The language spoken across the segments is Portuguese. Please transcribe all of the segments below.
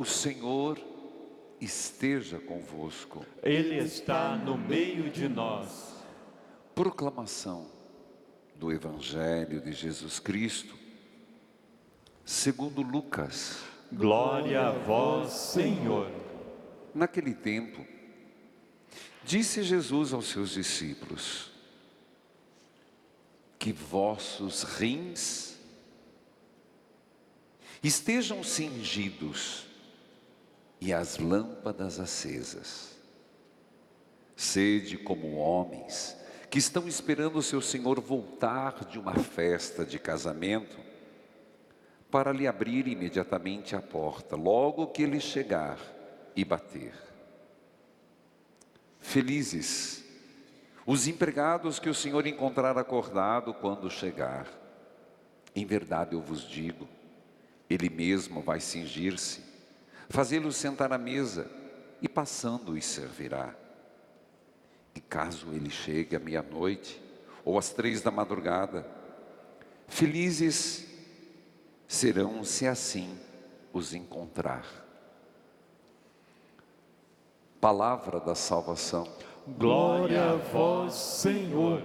O Senhor esteja convosco. Ele está no meio de nós. Proclamação do Evangelho de Jesus Cristo, segundo Lucas. Glória a vós, Senhor. Naquele tempo, disse Jesus aos seus discípulos: que vossos rins estejam cingidos e as lâmpadas acesas. Sede como homens que estão esperando o seu Senhor voltar de uma festa de casamento, para lhe abrir imediatamente a porta, logo que ele chegar e bater. Felizes os empregados que o Senhor encontrar acordado quando chegar. Em verdade eu vos digo, ele mesmo vai cingir-se, fazê-los sentar à mesa e passando os servirá. E caso ele chegue à meia-noite ou às 3 da madrugada, felizes serão se assim os encontrar. Palavra da salvação. Glória a vós, Senhor.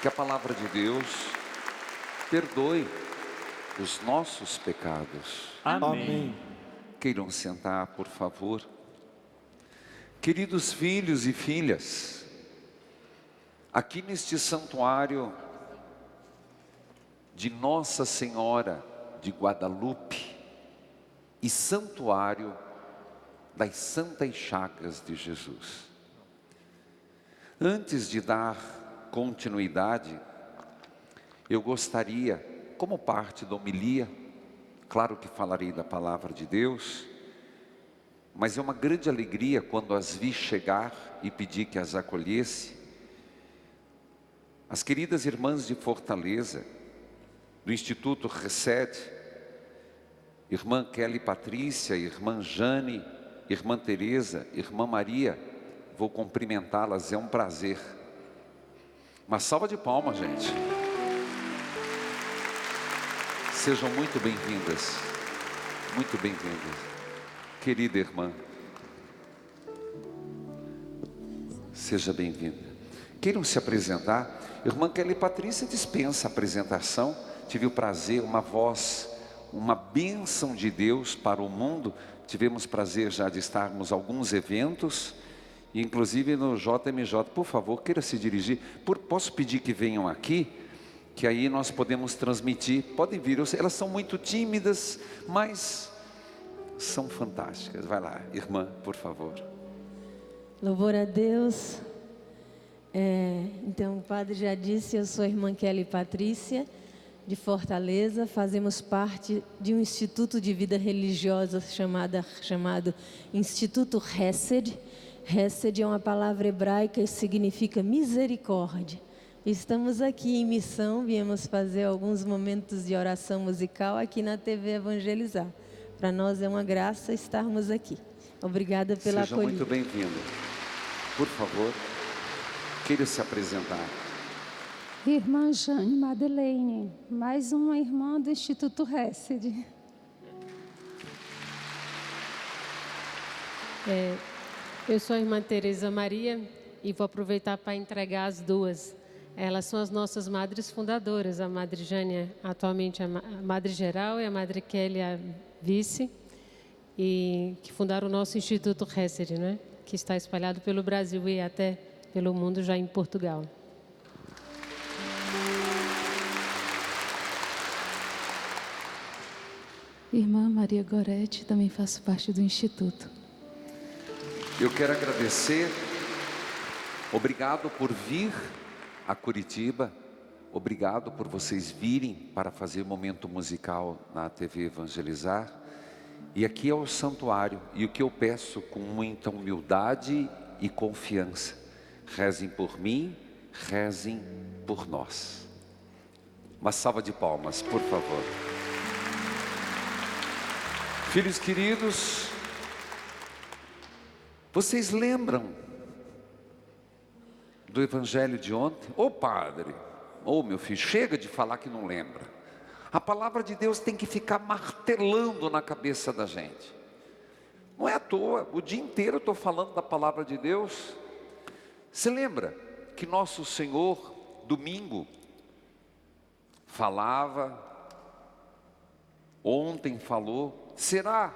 Que a palavra de Deus perdoe os nossos pecados. Amém. Queiram sentar, por favor. Queridos filhos e filhas, aqui neste santuário de Nossa Senhora de Guadalupe e santuário das Santas Chagas de Jesus. Antes de dar continuidade, eu gostaria, como parte da homilia, claro que falarei da palavra de Deus, mas é uma grande alegria quando as vi chegar e pedi que as acolhesse. As queridas irmãs de Fortaleza, do Instituto Resed, irmã Kelly Patrícia, irmã Jane, irmã Teresa, irmã Maria, vou cumprimentá-las, é um prazer. Uma salva de palmas, gente. Sejam muito bem-vindas, muito bem-vindas. Querida irmã, seja bem-vinda. Queiram se apresentar? Irmã Kelly Patrícia dispensa a apresentação. Tive o prazer, uma voz, uma bênção de Deus para o mundo. Tivemos prazer já de estarmos em alguns eventos, inclusive no JMJ. Por favor, queira se dirigir. Posso pedir que venham aqui, que aí nós podemos transmitir. Podem vir, elas são muito tímidas, mas são fantásticas. Vai lá, irmã, por favor. Louvor a Deus. Então, o padre já disse, eu sou a irmã Kelly Patrícia, de Fortaleza. Fazemos parte de um instituto de vida religiosa chamado Instituto Resed. Resed é uma palavra hebraica e significa misericórdia. Estamos aqui em missão, viemos fazer alguns momentos de oração musical aqui na TV Evangelizar. Para nós é uma graça estarmos aqui. Obrigada pela acolhida. Seja muito bem-vindo. Por favor, queira se apresentar. Irmã Jane Madeleine, mais uma irmã do Instituto Resed. Eu sou a irmã Teresa Maria e vou aproveitar para entregar as duas. Elas são as nossas madres fundadoras. A Madre Jane atualmente é a Madre Geral e a Madre Kelly a vice, e que fundaram o nosso Instituto Resed, né? Que está espalhado pelo Brasil e até pelo mundo, já em Portugal. Irmã Maria Goretti, também faço parte do Instituto. Eu quero agradecer, obrigado por vir a Curitiba, obrigado por vocês virem para fazer momento musical na TV Evangelizar. E aqui é o santuário, e o que eu peço com muita humildade e confiança: rezem por mim, rezem por nós. Uma salva de palmas, por favor. Filhos queridos, vocês lembram do evangelho de ontem? Ô padre, ô meu filho, chega de falar que não lembra. A palavra de Deus tem que ficar martelando na cabeça da gente. Não é à toa, o dia inteiro eu estou falando da palavra de Deus. Você lembra que nosso Senhor, domingo, falava, ontem falou, será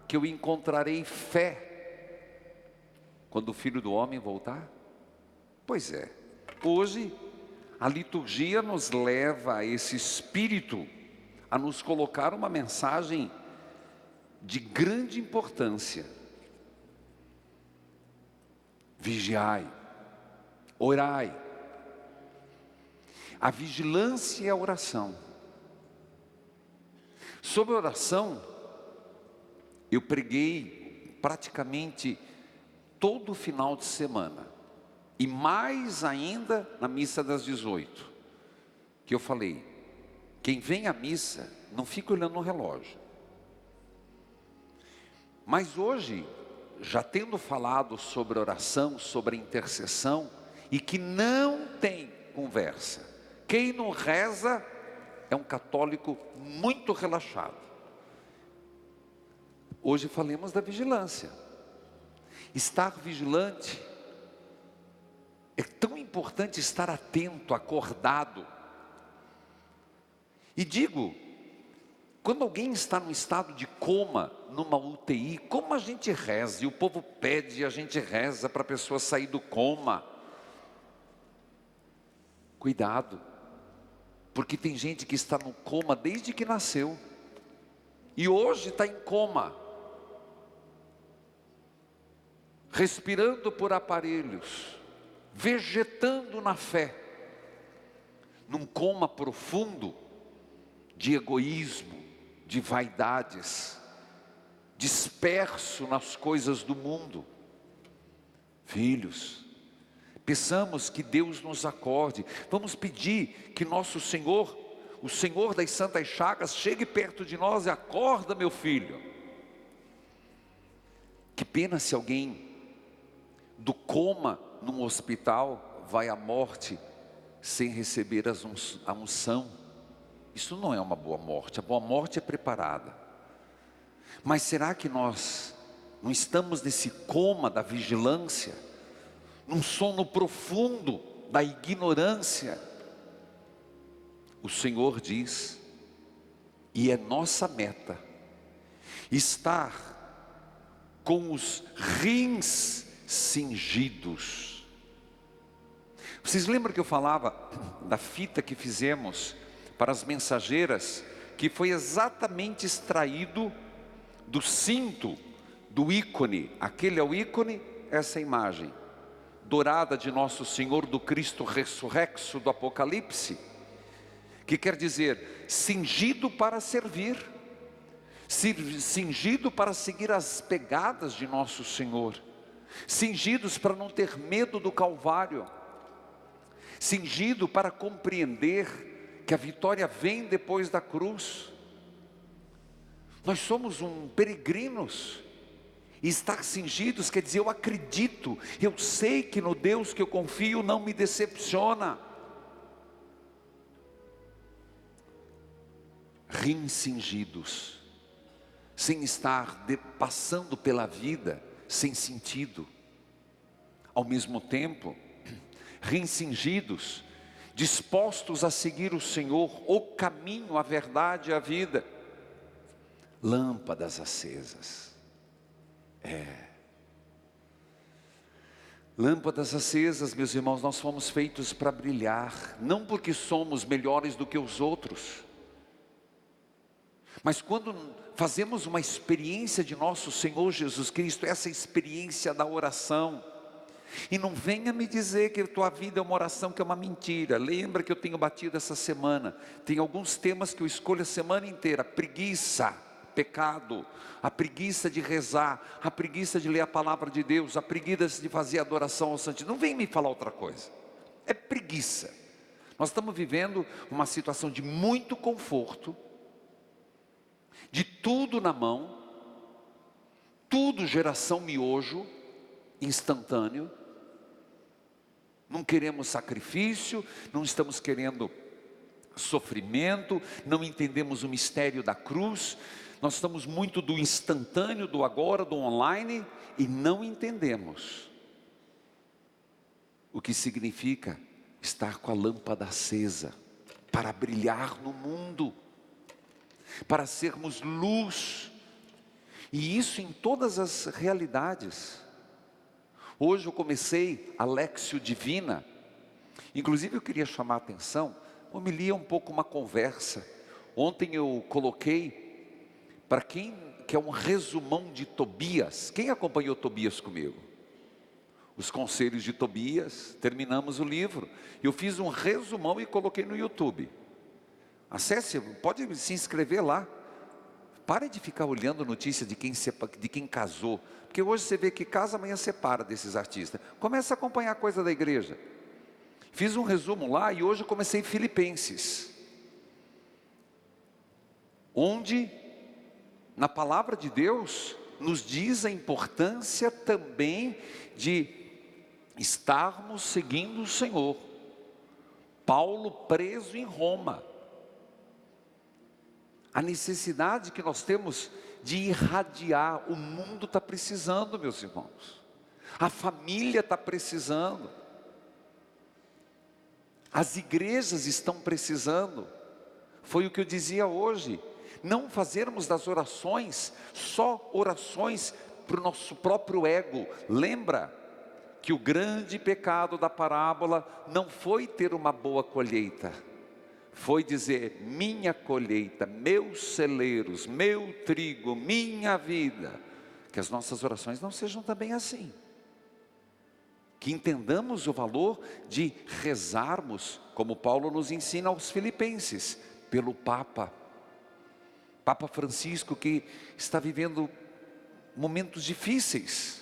que eu encontrarei fé quando o Filho do Homem voltar? Pois é, hoje a liturgia nos leva a esse espírito, a nos colocar uma mensagem de grande importância. Vigiai, orai. A vigilância e a oração. Sobre a oração, eu preguei praticamente todo o final de semana. E mais ainda na missa das 18. Que eu falei, quem vem à missa, não fica olhando no relógio. Mas hoje, já tendo falado sobre oração, sobre intercessão, e que não tem conversa. Quem não reza é um católico muito relaxado. Hoje falemos da vigilância. Estar vigilante. É tão importante estar atento, acordado. E digo, quando alguém está num estado de coma, numa UTI, como a gente reza? E o povo pede, a gente reza para a pessoa sair do coma. Cuidado, porque tem gente que está no coma desde que nasceu. E hoje está em coma. Respirando por aparelhos. Vegetando na fé. Num coma profundo de egoísmo, de vaidades, disperso nas coisas do mundo. Filhos, peçamos que Deus nos acorde. Vamos pedir que nosso Senhor, o Senhor das Santas Chagas, chegue perto de nós e acorda, meu filho. Que pena se alguém do coma num hospital vai à morte sem receber a unção. Isso não é uma boa morte. A boa morte é preparada. Mas será que nós não estamos nesse coma da vigilância, num sono profundo da ignorância? O Senhor diz, e é nossa meta, estar com os rins cingidos. Vocês lembram que eu falava da fita que fizemos para as mensageiras, que foi exatamente extraído do cinto, do ícone? Aquele é o ícone, essa imagem dourada de nosso Senhor, do Cristo ressurrexo do Apocalipse, que quer dizer, cingido para servir, cingido para seguir as pegadas de nosso Senhor, cingidos para não ter medo do Calvário, cingido para compreender que a vitória vem depois da cruz. Nós somos peregrinos, e estar cingidos quer dizer, eu acredito, eu sei que no Deus que eu confio não me decepciona. Rins cingidos, sem estar passando pela vida sem sentido. Ao mesmo tempo, rins cingidos, dispostos a seguir o Senhor, o caminho, a verdade e a vida. Lâmpadas acesas. Lâmpadas acesas, meus irmãos, nós fomos feitos para brilhar, não porque somos melhores do que os outros, mas quando fazemos uma experiência de nosso Senhor Jesus Cristo, essa experiência da oração. E não venha me dizer que a tua vida é uma oração que é uma mentira. Lembra que eu tenho batido essa semana. Tem alguns temas que eu escolho a semana inteira. Preguiça, pecado. A preguiça de rezar. A preguiça de ler a palavra de Deus. A preguiça de fazer adoração ao Santíssimo. Não vem me falar outra coisa. É preguiça. Nós estamos vivendo uma situação de muito conforto. De tudo na mão. Tudo geração miojo. Instantâneo. Não queremos sacrifício, não estamos querendo sofrimento, não entendemos o mistério da cruz, nós estamos muito do instantâneo, do agora, do online, e não entendemos o que significa estar com a lâmpada acesa, para brilhar no mundo, para sermos luz, e isso em todas as realidades. Hoje eu comecei a Léxio Divina, inclusive eu queria chamar a atenção, homilia um pouco uma conversa. Ontem eu coloquei, para quem quer um resumão de Tobias, quem acompanhou Tobias comigo? Os conselhos de Tobias, terminamos o livro, eu fiz um resumão e coloquei no YouTube. Acesse, pode se inscrever lá. Pare de ficar olhando notícia de quem casou, porque hoje você vê que casa, amanhã separa desses artistas. Começa a acompanhar a coisa da igreja. Fiz um resumo lá e hoje eu comecei Filipenses, onde na palavra de Deus nos diz a importância também de estarmos seguindo o Senhor. Paulo preso em Roma, a necessidade que nós temos de irradiar, o mundo está precisando, meus irmãos, a família está precisando, as igrejas estão precisando. Foi o que eu dizia hoje, não fazermos das orações só orações para o nosso próprio ego. Lembra que o grande pecado da parábola não foi ter uma boa colheita, foi dizer: minha colheita, meus celeiros, meu trigo, minha vida. Que as nossas orações não sejam também assim, que entendamos o valor de rezarmos, como Paulo nos ensina aos Filipenses, pelo Papa Francisco, que está vivendo momentos difíceis,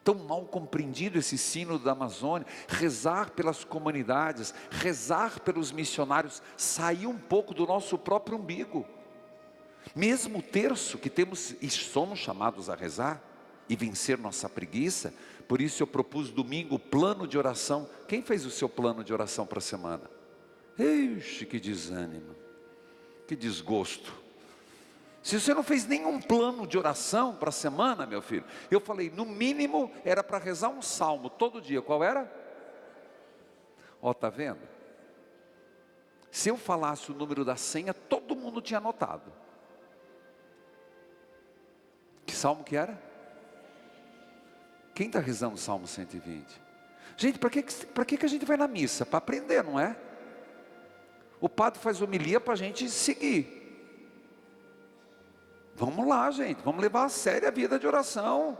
tão mal compreendido esse sínodo da Amazônia. Rezar pelas comunidades, rezar pelos missionários, sair um pouco do nosso próprio umbigo. Mesmo o terço que temos e somos chamados a rezar e vencer nossa preguiça. Por isso eu propus domingo o plano de oração. Quem fez o seu plano de oração para a semana? Ixi, que desânimo, que desgosto. Se você não fez nenhum plano de oração para a semana, meu filho, eu falei, no mínimo era para rezar um salmo todo dia. Qual era? Ó, tá vendo? Se eu falasse o número da senha, todo mundo tinha anotado. Que salmo que era? Quem está rezando o Salmo 120? Gente, para que a gente vai na missa? Para aprender, não é? O padre faz homilia para a gente seguir. Vamos lá, gente, vamos levar a sério a vida de oração.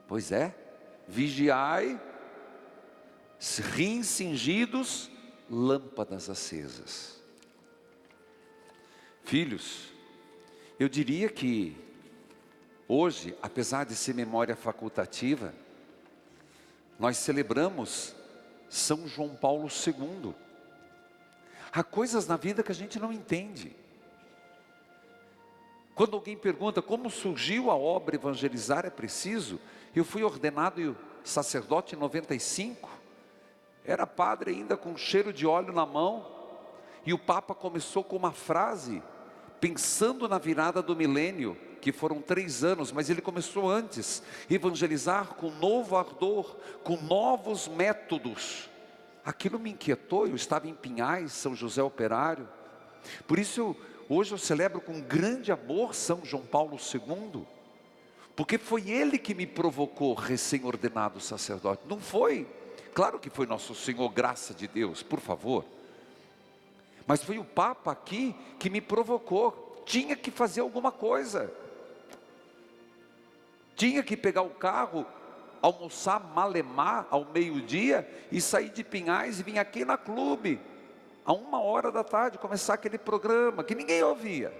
Pois é, vigiai, rins cingidos, lâmpadas acesas. Filhos, eu diria que hoje, apesar de ser memória facultativa, nós celebramos São João Paulo II. Há coisas na vida que a gente não entende. Quando alguém pergunta como surgiu a obra Evangelizar é Preciso, eu fui ordenado sacerdote em 95, era padre ainda com cheiro de óleo na mão, e o Papa começou com uma frase, pensando na virada do milênio, que foram 3 anos, mas ele começou antes: evangelizar com novo ardor, com novos métodos. Aquilo me inquietou. Eu estava em Pinhais, São José Operário. Por isso hoje eu celebro com grande amor São João Paulo II, porque foi ele que me provocou recém-ordenado sacerdote. Não foi, claro que foi Nosso Senhor, graça de Deus, por favor, mas foi o Papa aqui que me provocou. Tinha que fazer alguma coisa, tinha que pegar o carro, almoçar malemar ao meio-dia e sair de Pinhais e vir aqui na Clube a 1h da tarde, começar aquele programa que ninguém ouvia.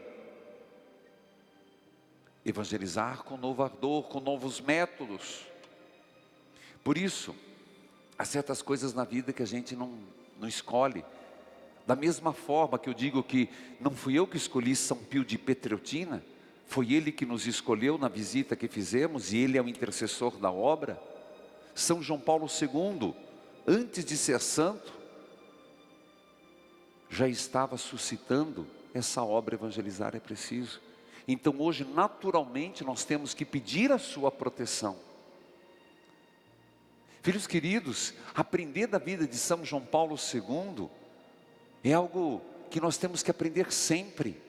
Evangelizar com novo ardor, com novos métodos. Por isso, há certas coisas na vida que a gente não escolhe. Da mesma forma que eu digo que não fui eu que escolhi São Pio de Petreutina, foi ele que nos escolheu na visita que fizemos, e ele é o intercessor da obra. São João Paulo II, antes de ser santo, já estava suscitando essa obra Evangelizar é Preciso. Então hoje, naturalmente, nós temos que pedir a sua proteção. Filhos queridos, aprender da vida de São João Paulo II é algo que nós temos que aprender sempre.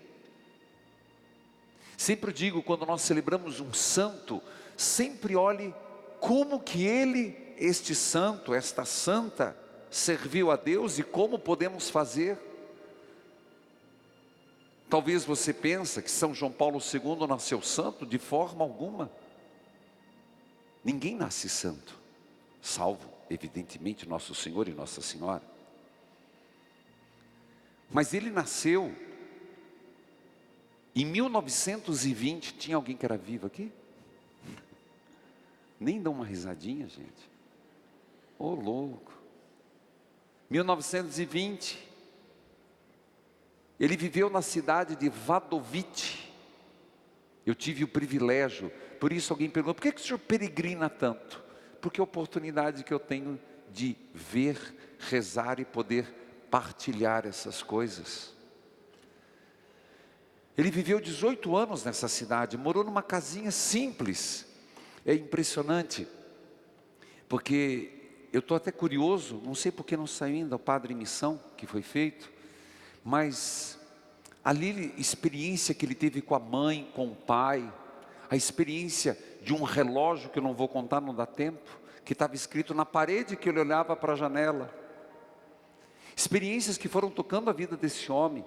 Sempre digo, quando nós celebramos um santo, sempre olhe como que ele, este santo, esta santa, serviu a Deus e como podemos fazer. Talvez você pense que São João Paulo II nasceu santo, de forma alguma. Ninguém nasce santo, salvo, evidentemente, Nosso Senhor e Nossa Senhora. Mas ele nasceu em 1920, tinha alguém que era vivo aqui? Nem dá uma risadinha, gente. Ô louco. 1920. Ele viveu na cidade de Wadowice. Eu tive o privilégio, por isso alguém perguntou, por que o senhor peregrina tanto? Porque é a oportunidade que eu tenho de ver, rezar e poder partilhar essas coisas. Ele viveu 18 anos nessa cidade, morou numa casinha simples. É impressionante, porque eu estou até curioso, não sei porque não saiu ainda o Padre Missão que foi feito, mas ali a experiência que ele teve com a mãe, com o pai, a experiência de um relógio que eu não vou contar, não dá tempo, que estava escrito na parede que ele olhava para a janela. Experiências que foram tocando a vida desse homem,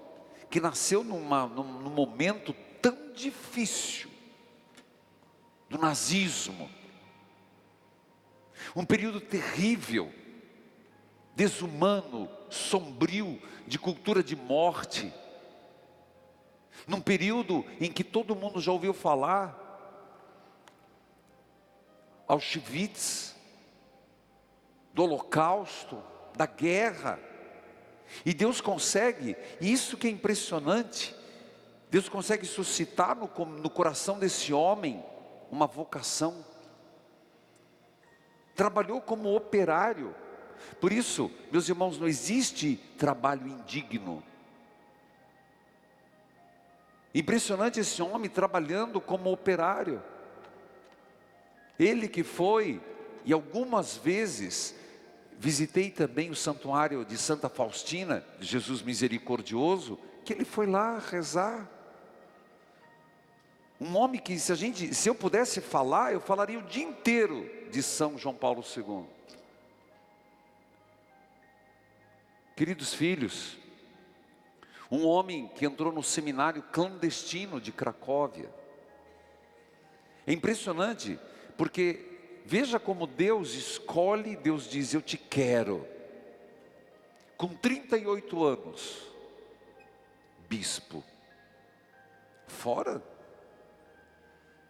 que nasceu num momento tão difícil, do nazismo, um período terrível, desumano, sombrio, de cultura de morte, num período em que todo mundo já ouviu falar, Auschwitz, do Holocausto, da guerra, e Deus consegue, isso que é impressionante, Deus consegue suscitar no coração desse homem uma vocação. Trabalhou como operário. Por isso, meus irmãos, não existe trabalho indigno. Impressionante esse homem trabalhando como operário. Ele que foi, e algumas vezes visitei também o santuário de Santa Faustina, de Jesus Misericordioso, que ele foi lá rezar. Um homem que se eu pudesse falar, eu falaria o dia inteiro de São João Paulo II. Queridos filhos, um homem que entrou no seminário clandestino de Cracóvia. É impressionante, porque veja como Deus escolhe, Deus diz, eu te quero. Com 38 anos, bispo, fora,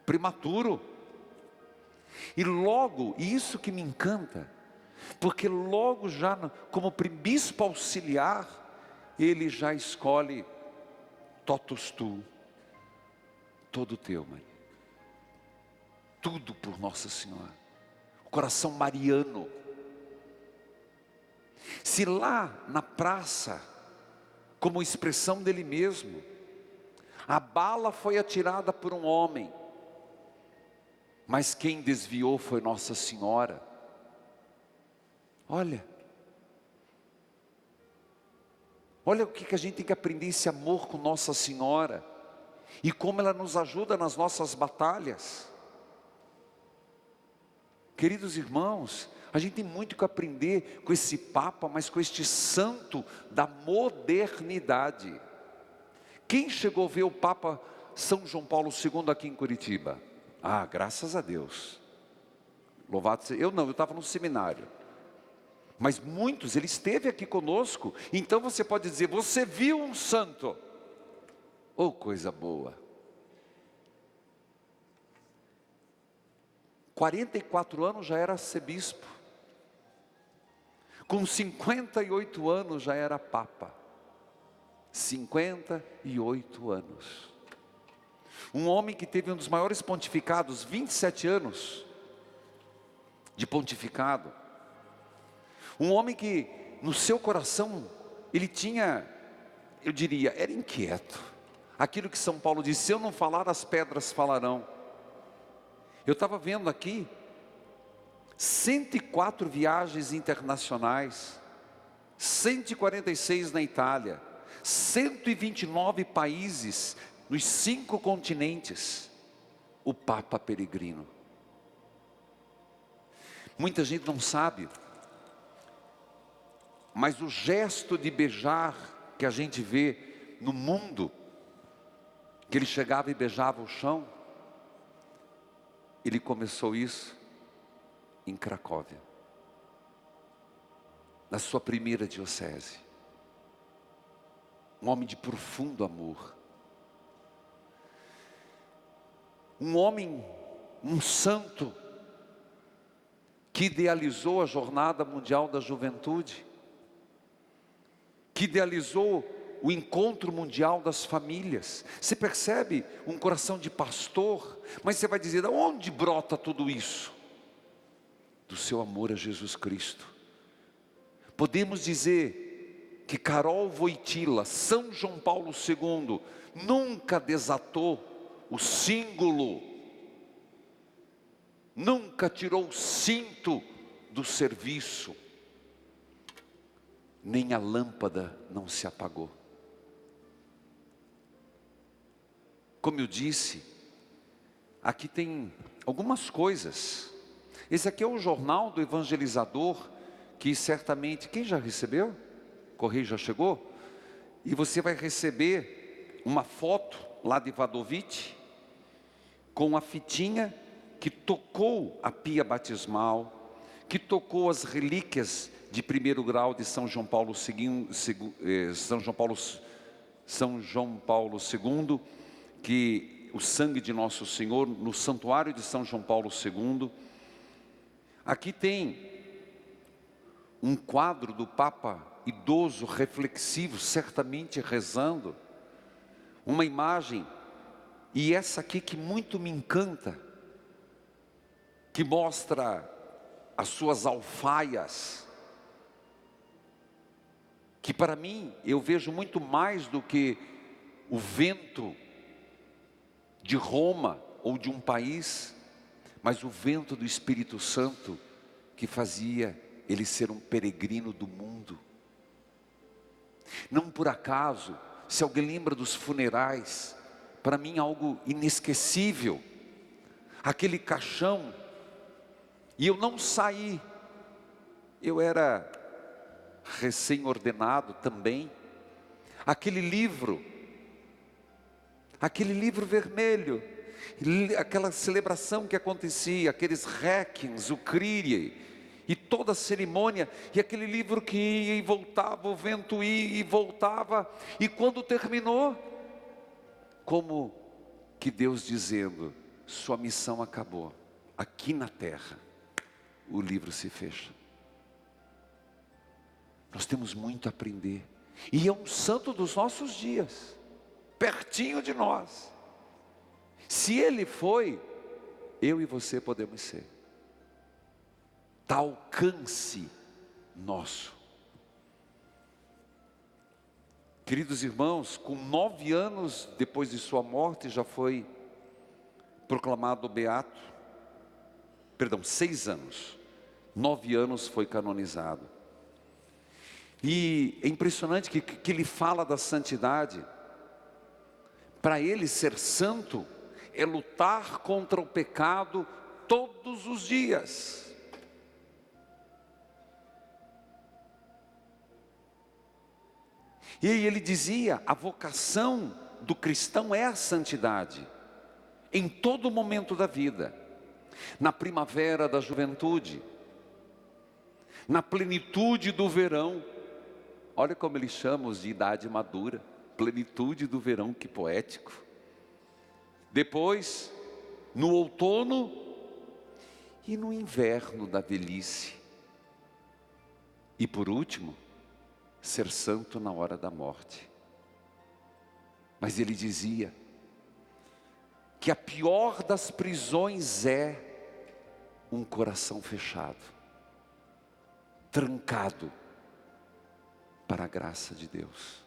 prematuro. E logo, e isso que me encanta, porque logo já como bispo auxiliar, ele já escolhe totus tu, todo teu, mãe. Tudo por Nossa Senhora. O coração mariano. Se lá na praça, como expressão dele mesmo, a bala foi atirada por um homem, mas quem desviou foi Nossa Senhora. Olha o que a gente tem que aprender, esse amor com Nossa Senhora, e como ela nos ajuda nas nossas batalhas. Queridos irmãos, a gente tem muito que aprender com esse Papa, mas com este santo da modernidade. Quem chegou a ver o Papa São João Paulo II aqui em Curitiba? Ah, graças a Deus. Louvado seja. Eu estava no seminário. Mas muitos, ele esteve aqui conosco. Então você pode dizer, você viu um santo. Oh, coisa boa. 44 anos já era arcebispo. Com 58 anos já era papa. 58 anos. Um homem que teve um dos maiores pontificados, 27 anos de pontificado. Um homem que no seu coração, ele tinha eu diria, era inquieto. Aquilo que São Paulo disse, se eu não falar, as pedras falarão. Eu estava vendo aqui, 104 viagens internacionais, 146 na Itália, 129 países nos 5 continentes, o Papa peregrino. Muita gente não sabe, mas o gesto de beijar que a gente vê no mundo, que ele chegava e beijava o chão, ele começou isso em Cracóvia, na sua primeira diocese. Um homem de profundo amor. Um homem, um santo, que idealizou a Jornada Mundial da Juventude, que idealizou o encontro mundial das famílias. Você percebe um coração de pastor, mas você vai dizer, de onde brota tudo isso? Do seu amor a Jesus Cristo. Podemos dizer que Karol Wojtyła, São João Paulo II, nunca desatou o símbolo, nunca tirou o cinto do serviço, nem a lâmpada não se apagou. Como eu disse, aqui tem algumas coisas. Esse aqui é o jornal do evangelizador, que certamente, quem já recebeu? O correio já chegou? E você vai receber uma foto lá de Wadowice, com a fitinha que tocou a pia batismal, que tocou as relíquias de 1º grau de São João Paulo II, que o sangue de Nosso Senhor no santuário de São João Paulo II. Aqui tem um quadro do Papa idoso, reflexivo, certamente rezando, uma imagem, e essa aqui que muito me encanta, que mostra as suas alfaias, que para mim, eu vejo muito mais do que o vento de Roma ou de um país, mas o vento do Espírito Santo que fazia ele ser um peregrino do mundo. Não por acaso, se alguém lembra dos funerais, para mim algo inesquecível, aquele caixão, e eu não saí, eu era recém-ordenado também, aquele livro vermelho, aquela celebração que acontecia, aqueles requiems, o Kyrie, e toda a cerimônia, e aquele livro que ia e voltava, o vento ia e voltava, e quando terminou, como que Deus dizendo, sua missão acabou, aqui na terra, o livro se fecha. Nós temos muito a aprender, e é um santo dos nossos dias, pertinho de nós. Se ele foi, eu e você podemos ser. Está ao alcance nosso. Queridos irmãos, com 9 anos depois de sua morte, já foi proclamado beato. 6 anos. 9 anos foi canonizado. E é impressionante que ele fala da santidade. Para ele ser santo é lutar contra o pecado todos os dias. E ele dizia, a vocação do cristão é a santidade, em todo momento da vida, na primavera da juventude, na plenitude do verão, olha como eles chamam de idade madura, plenitude do verão, que poético. Depois, no outono e no inverno da velhice. E por último, ser santo na hora da morte. Mas ele dizia que a pior das prisões é um coração fechado, trancado para a graça de Deus.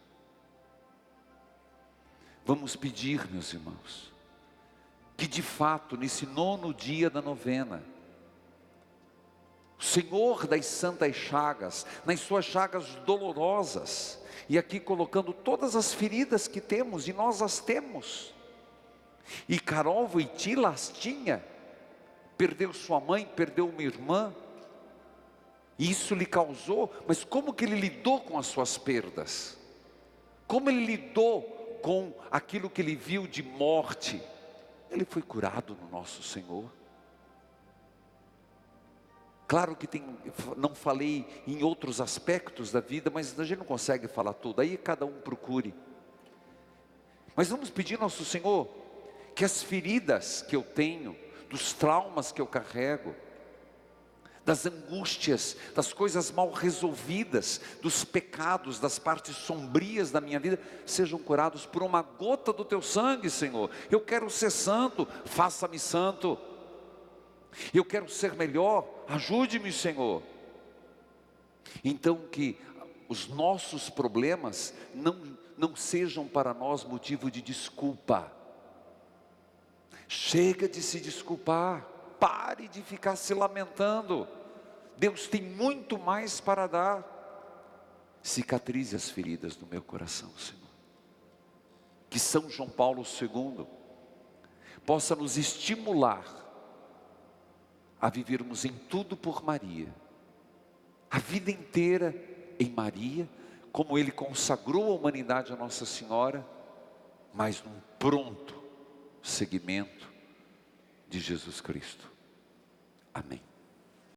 Vamos pedir, meus irmãos, que de fato, nesse 9º dia da novena, o Senhor das Santas Chagas, nas suas chagas dolorosas, e aqui colocando todas as feridas que temos, e nós as temos, e Carol Wojtyla as tinha, perdeu sua mãe, perdeu uma irmã, e isso lhe causou, mas como que ele lidou com as suas perdas? Como ele lidou com aquilo que ele viu de morte? Ele foi curado no nosso Senhor. Claro que não falei em outros aspectos da vida, mas a gente não consegue falar tudo, aí cada um procure. Mas vamos pedir ao nosso Senhor, que as feridas que eu tenho, dos traumas que eu carrego, das angústias, das coisas mal resolvidas, dos pecados, das partes sombrias da minha vida, sejam curados por uma gota do teu sangue, Senhor. Eu quero ser santo, faça-me santo. Eu quero ser melhor, ajude-me, Senhor. Então que os nossos problemas não sejam para nós motivo de desculpa. Chega de se desculpar, pare de ficar se lamentando. Deus tem muito mais para dar. Cicatrize as feridas do meu coração, Senhor. Que São João Paulo II possa nos estimular a vivermos em tudo por Maria, a vida inteira em Maria, como ele consagrou a humanidade a Nossa Senhora, mas num pronto seguimento de Jesus Cristo. Amém.